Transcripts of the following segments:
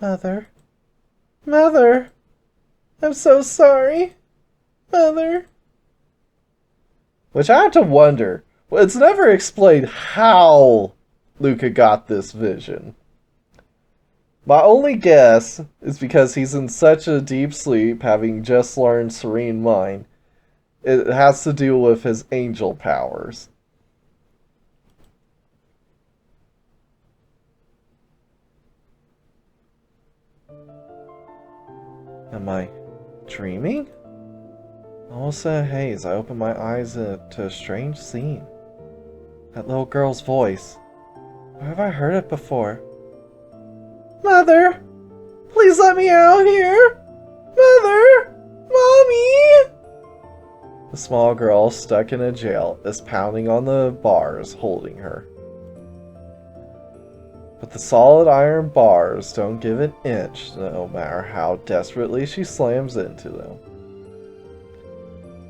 Mother. Mother! I'm so sorry. Mother. Which I have to wonder. Well, it's never explained how Luca got this vision. My only guess is because he's in such a deep sleep, having just learned Serene Mind. It has to do with his angel powers. Am I dreaming? Almost in a haze, I open my eyes to a strange scene. That little girl's voice. Where have I heard it before? Mother! Please let me out here! Mother! Mommy! The small girl, stuck in a jail, is pounding on the bars, holding her. But the solid iron bars don't give an inch, no matter how desperately she slams into them.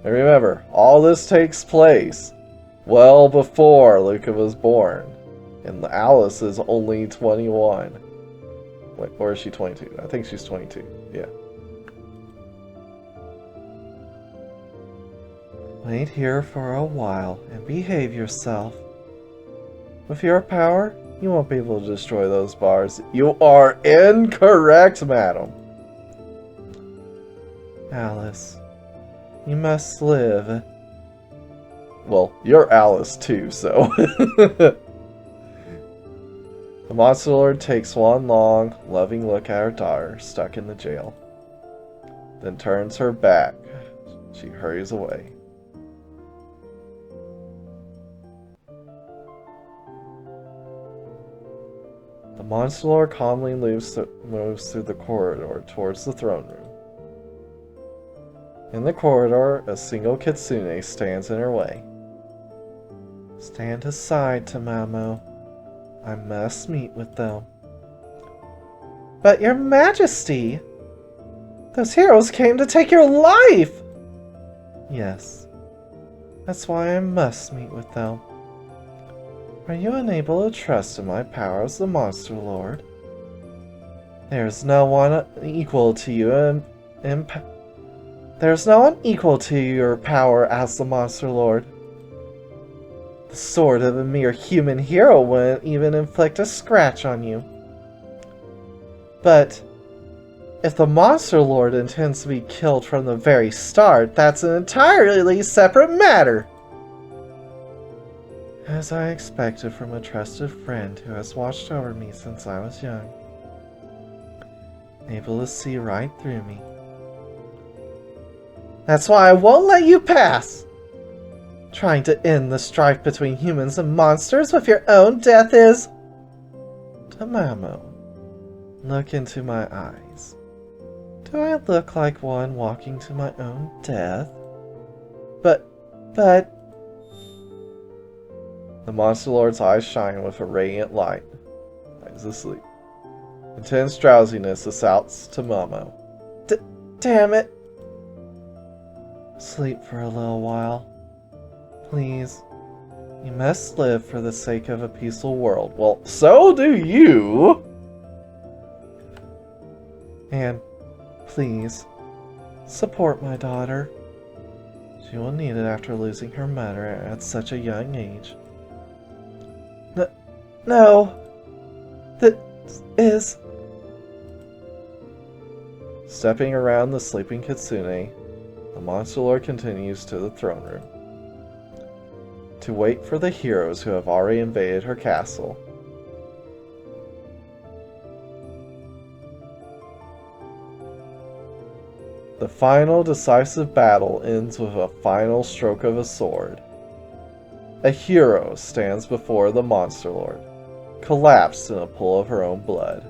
And remember, all this takes place well before Luca was born, and Alice is only 21. Wait, or is she 22? I think she's 22, yeah. Wait here for a while and behave yourself. With your power, you won't be able to destroy those bars. You are incorrect, madam. Alice, you must live. Well, you're Alice too, so. The Monster Lord takes one long, loving look at her daughter, stuck in the jail. Then turns her back. She hurries away. The Monster Lord calmly moves through the corridor towards the throne room. In the corridor, a single kitsune stands in her way. Stand aside, Tamamo. I must meet with them. But your majesty! Those heroes came to take your life! Yes. That's why I must meet with them. Are you unable to trust in my power as the Monster Lord? There is no one equal to you There's no one equal to your power as the Monster Lord. The sword of a mere human hero wouldn't even inflict a scratch on you. But if the Monster Lord intends to be killed from the very start, that's an entirely separate matter. As I expected from a trusted friend who has watched over me since I was young. Able to see right through me. That's why I won't let you pass! Trying to end the strife between humans and monsters with your own death is... Tamamo, look into my eyes. Do I look like one walking to my own death? But... The Monster Lord's eyes shine with a radiant light. He's asleep. Intense drowsiness assaults Tamamo. Damn it! Sleep for a little while. Please. You must live for the sake of a peaceful world. Well, so do you! And, please, support my daughter. She will need it after losing her mother at such a young age. No! That is... Stepping around the sleeping kitsune, the Monster Lord continues to the throne room. To wait for the heroes who have already invaded her castle. The final decisive battle ends with a final stroke of a sword. A hero stands before the Monster Lord, collapsed in a pool of her own blood.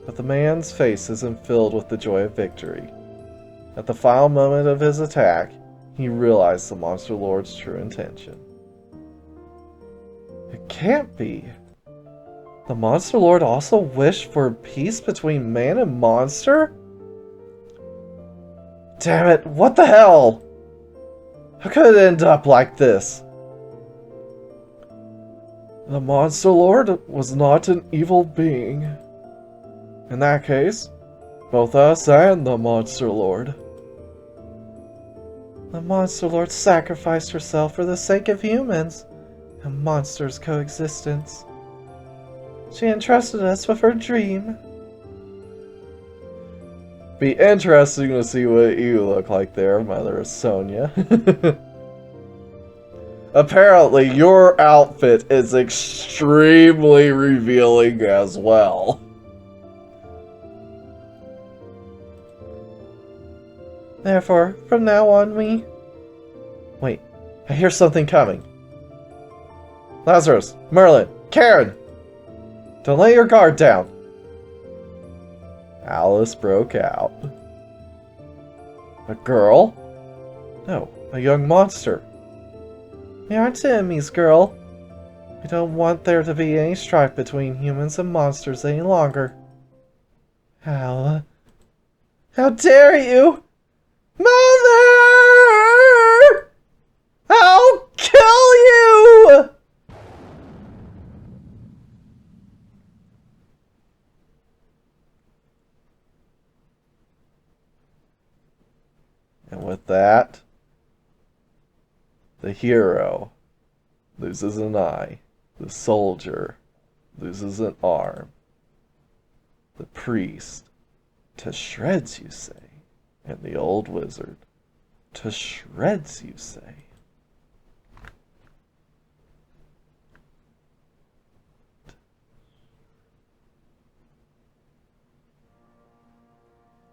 But the man's face isn't filled with the joy of victory. At the final moment of his attack, he realized the Monster Lord's true intention. It can't be. The Monster Lord also wished for peace between man and monster? Damn it, what the hell? How could it end up like this? The Monster Lord was not an evil being. In that case, both us and the Monster Lord. The Monster Lord sacrificed herself for the sake of humans and monsters' coexistence. She entrusted us with her dream. Be interesting to see what you look like there, Mother Sonia. Apparently, your outfit is extremely revealing as well. Therefore, from now on we... Wait, I hear something coming. Lazarus, Merlin, Karen! Don't let your guard down. Alice broke out. A girl? No, a young monster. We aren't enemies, girl. We don't want there to be any strife between humans and monsters any longer. How dare you! Mother! I'll kill you! And with that, the hero loses an eye, the soldier loses an arm, the priest to shreds, you say, and the old wizard to shreds, you say.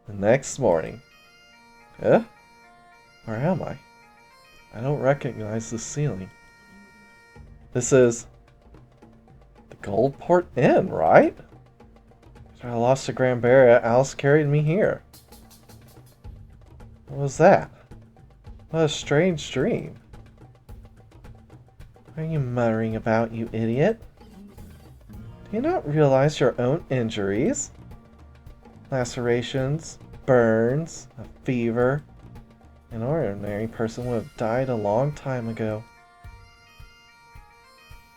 The next morning. Eh? Where am I? I don't recognize the ceiling. This is the Goldport Inn, right? After I lost to Grand Barrier, Alice carried me here. What was that? What a strange dream. What are you muttering about, you idiot? Do you not realize your own injuries? Lacerations, burns, a fever. An ordinary person would have died a long time ago.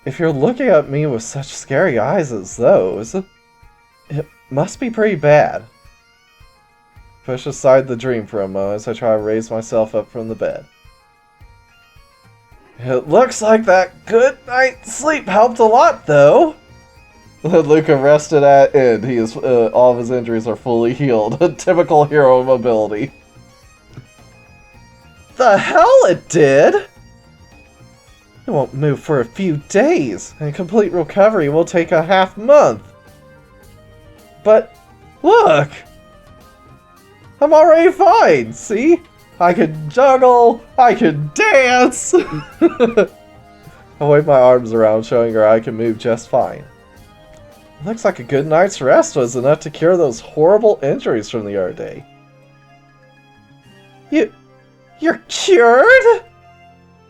If you're looking at me with such scary eyes as those, it must be pretty bad. Push aside the dream for a moment as I try to raise myself up from the bed. It looks like that good night's sleep helped a lot, though. Luca rested at end. He is all of his injuries are fully healed. A typical hero mobility. The hell it did! It won't move for a few days, and complete recovery will take a half month. But look! I'm already fine, see? I can juggle, I can dance! I wave my arms around, showing her I can move just fine. It looks like a good night's rest was enough to cure those horrible injuries from the other day. You're cured?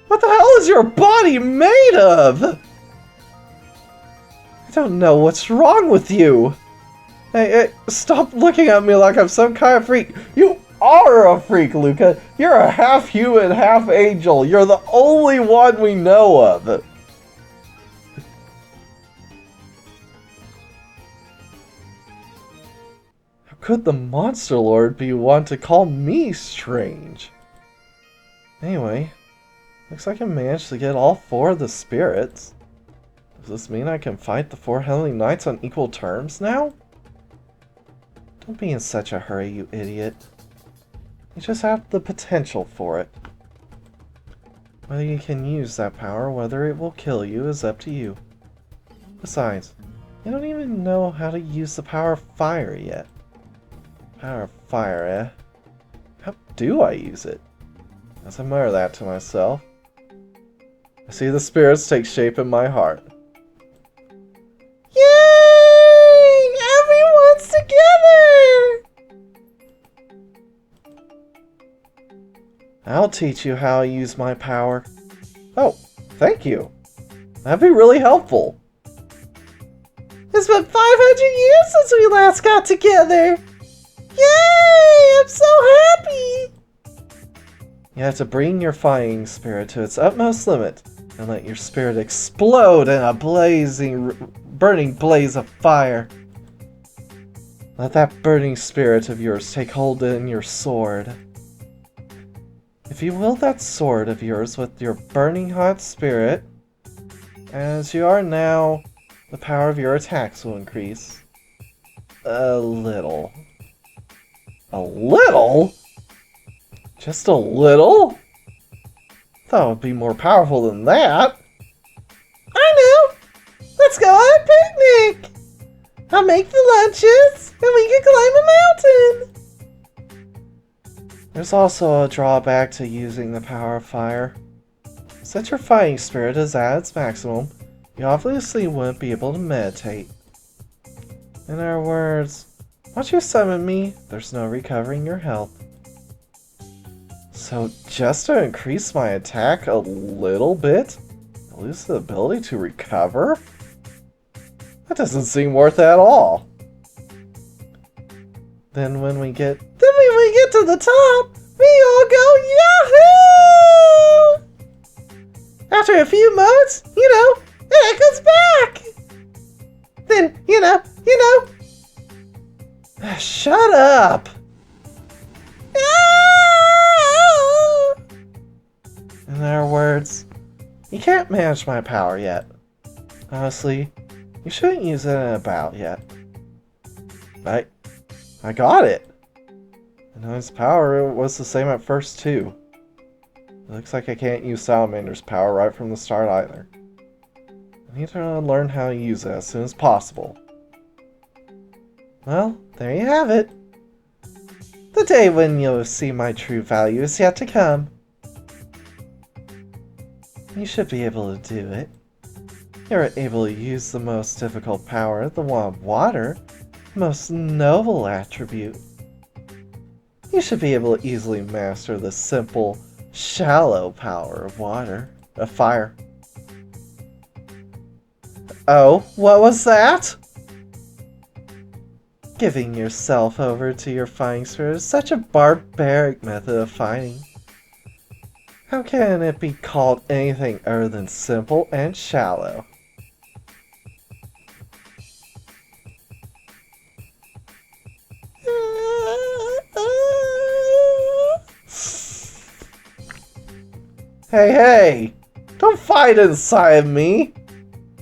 What the hell is your body made of? I don't know what's wrong with you. Hey, stop looking at me like I'm some kind of freak. You are a freak, Luca. You're a half human, half angel. You're the only one we know of. How could the Monster Lord be one to call me strange? Anyway, looks like I managed to get all 4 of the spirits. Does this mean I can fight the 4 Heavenly Knights on equal terms now? Don't be in such a hurry, you idiot. You just have the potential for it. Whether you can use that power, whether it will kill you, is up to you. Besides, you don't even know how to use the power of fire yet. Power of fire, eh? How do I use it? As I mutter that to myself, I see the spirits take shape in my heart. Yay! Everyone's together! I'll teach you how to use my power. Oh, thank you. That'd be really helpful. It's been 500 years since we last got together. Yay! I'm so happy! You have to bring your fighting spirit to its utmost limit and let your spirit explode in a burning blaze of fire. Let that burning spirit of yours take hold in your sword. If you wield that sword of yours with your burning hot spirit, as you are now, the power of your attacks will increase. A little. A little? Just a little? Thought it would be more powerful than that. I know! Let's go on a picnic! I'll make the lunches, and we can climb a mountain! There's also a drawback to using the power of fire. Since your fighting spirit is at its maximum, you obviously wouldn't be able to meditate. In other words, once you summon me, there's no recovering your health. So just to increase my attack a little bit, I lose the ability to recover? That doesn't seem worth it at all. Then when we get to the top, we all go Yahoo! After a few modes, it goes back. Then, shut up! In other words, you can't manage my power yet. Honestly, you shouldn't use it in a battle yet. I got it! And his power was the same at first too. It looks like I can't use Salamander's power right from the start either. I need to learn how to use it as soon as possible. Well, there you have it. The day when you'll see my true value is yet to come. You should be able to do it. You're able to use the most difficult power, the one of water, the most noble attribute. You should be able to easily master the simple, shallow power of fire. Oh, what was that? Giving yourself over to your fighting spirit is such a barbaric method of fighting. How can it be called anything other than simple and shallow? Hey! Don't fight inside of me!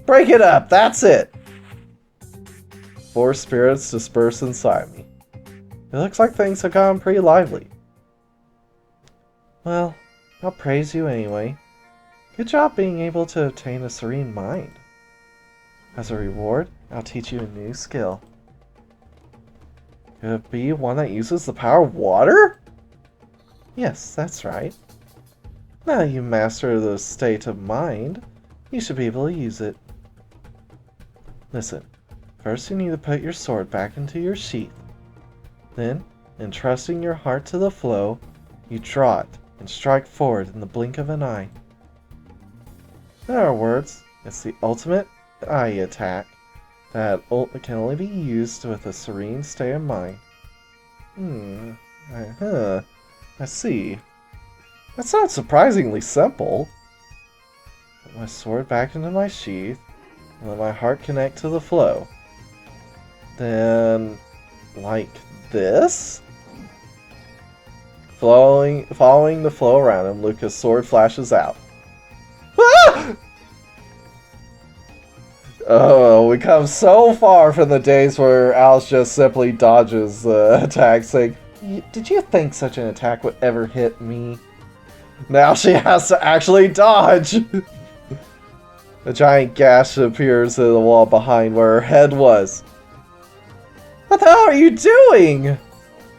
Break it up, that's it! 4 spirits disperse inside me. It looks like things have gotten pretty lively. Well, I'll praise you anyway. Good job being able to obtain a Serene Mind. As a reward, I'll teach you a new skill. Could it be one that uses the power of water? Yes, that's right. Now that you master the state of mind, you should be able to use it. Listen, first you need to put your sword back into your sheath. Then, entrusting your heart to the flow, you draw it and strike forward in the blink of an eye. In other words, it's the ultimate eye attack that can only be used with a serene state of mind. I see. That sounds surprisingly simple. Put my sword back into my sheath, and let my heart connect to the flow. Then, like this? Following the flow around him, Luca's sword flashes out. Ah! Oh, we come so far from the days where Alice just simply dodges the attack, saying, "Did you think such an attack would ever hit me?" Now she has to actually dodge! A giant gash appears in the wall behind where her head was. What the hell are you doing?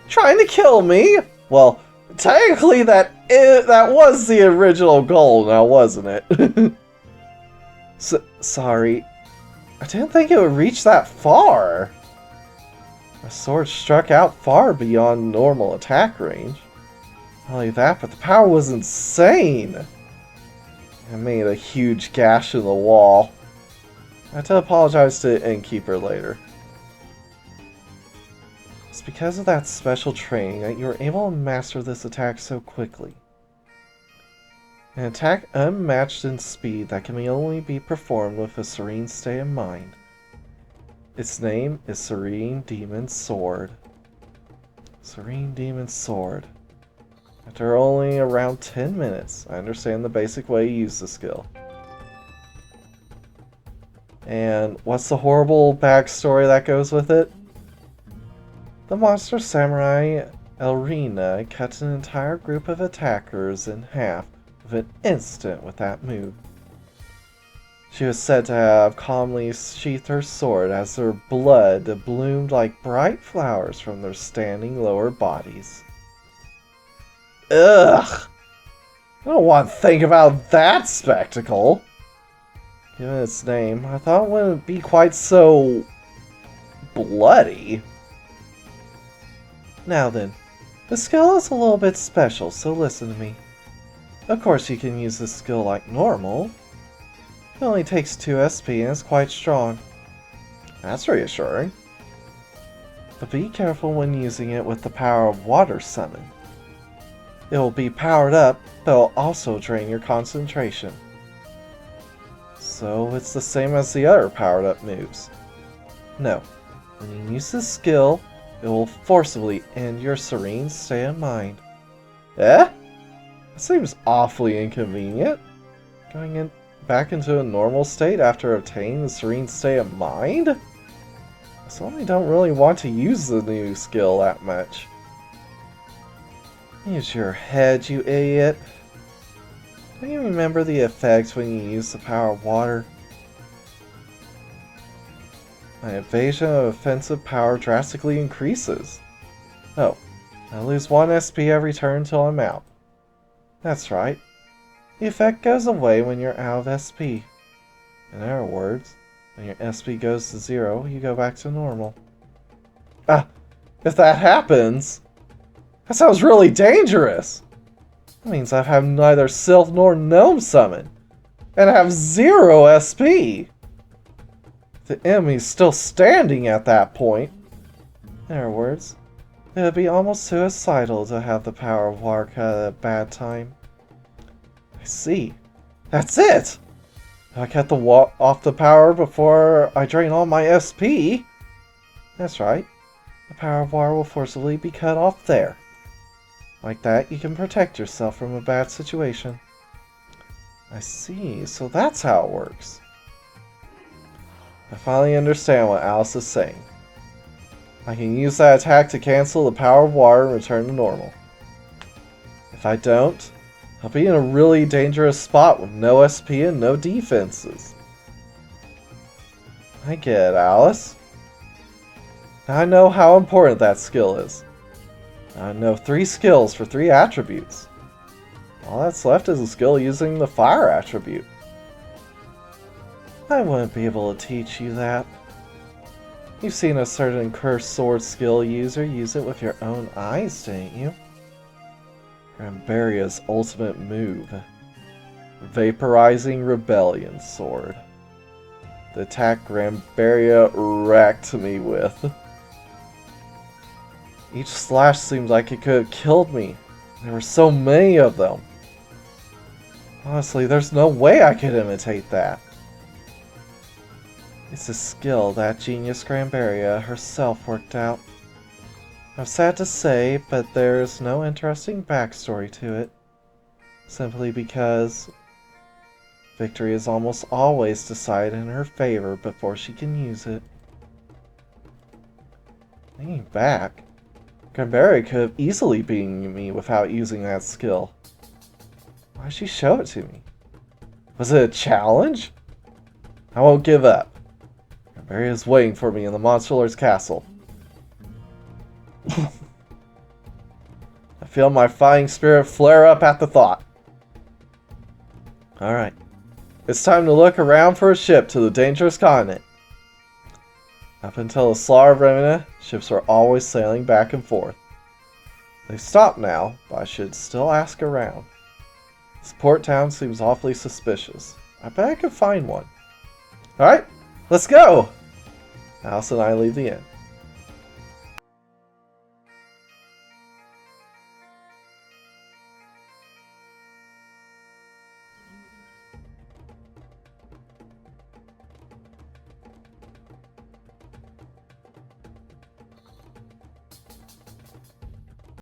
Trying to kill me? Well, technically that was the original goal now, wasn't it? Sorry. I didn't think it would reach that far. My sword struck out far beyond normal attack range. Not only that, but the power was insane. It made a huge gash in the wall. I had to apologize to the innkeeper later. It's because of that special training that you were able to master this attack so quickly. An attack unmatched in speed that can only be performed with a serene state of mind. Its name is Serene Demon Sword. Serene Demon Sword. After only around 10 minutes, I understand the basic way you use the skill. And what's the horrible backstory that goes with it? The monster samurai Elrina cut an entire group of attackers in half with an instant with that move. She was said to have calmly sheathed her sword as their blood bloomed like bright flowers from their standing lower bodies. Ugh! I don't want to think about that spectacle. Given its name, I thought it wouldn't be quite so bloody. Now then, the skill is a little bit special, so listen to me. Of course you can use this skill like normal. It only takes 2 SP and is quite strong. That's reassuring. But be careful when using it with the power of Water Summon. It will be powered up, but it will also drain your concentration. So it's the same as the other powered up moves. No, when you use this skill, it will forcibly end your serene state of mind. Eh? That seems awfully inconvenient. Going back into a normal state after obtaining the serene state of mind? I certainly don't really want to use the new skill that much. Use your head, you idiot. Don't you remember the effects when you use the power of water? My evasion of offensive power drastically increases. Oh, I lose 1 SP every turn until I'm out. That's right. The effect goes away when you're out of SP. In other words, when your SP goes to 0, you go back to normal. Ah, if that happens, that sounds really dangerous! That means I have neither Sylph nor Gnome summon, and I have 0 SP! The enemy's still standing at that point. In other words, it would be almost suicidal to have the power of water cut at a bad time. I see. That's it! I cut off the power before I drain all my SP. That's right. The power of water will forcibly be cut off there. Like that, you can protect yourself from a bad situation. I see, so that's how it works. I finally understand what Alice is saying. I can use that attack to cancel the power of water and return to normal. If I don't, I'll be in a really dangerous spot with no SP and no defenses. I get it, Alice. Now I know how important that skill is. I know 3 skills for 3 attributes. All that's left is a skill using the fire attribute. I wouldn't be able to teach you that. You've seen a certain cursed sword skill user use it with your own eyes, didn't you? Grambaria's ultimate move. Vaporizing Rebellion Sword. The attack Grambaria wrecked me with. Each slash seemed like it could have killed me. There were so many of them. Honestly, there's no way I could imitate that. It's a skill that genius Grambaria herself worked out. I'm sad to say, but there's no interesting backstory to it. Simply because victory is almost always decided in her favor before she can use it. Thinking back, Grambaria could have easily beaten me without using that skill. Why'd she show it to me? Was it a challenge? I won't give up. Grambaria is waiting for me in the Monster Lord's castle. I feel my fighting spirit flare up at the thought. Alright. It's time to look around for a ship to the dangerous continent. Up until the slaughter of Remina, ships were always sailing back and forth. They've stopped now, but I should still ask around. This port town seems awfully suspicious. I bet I could find one. Alright, let's go! Alice and I leave the inn.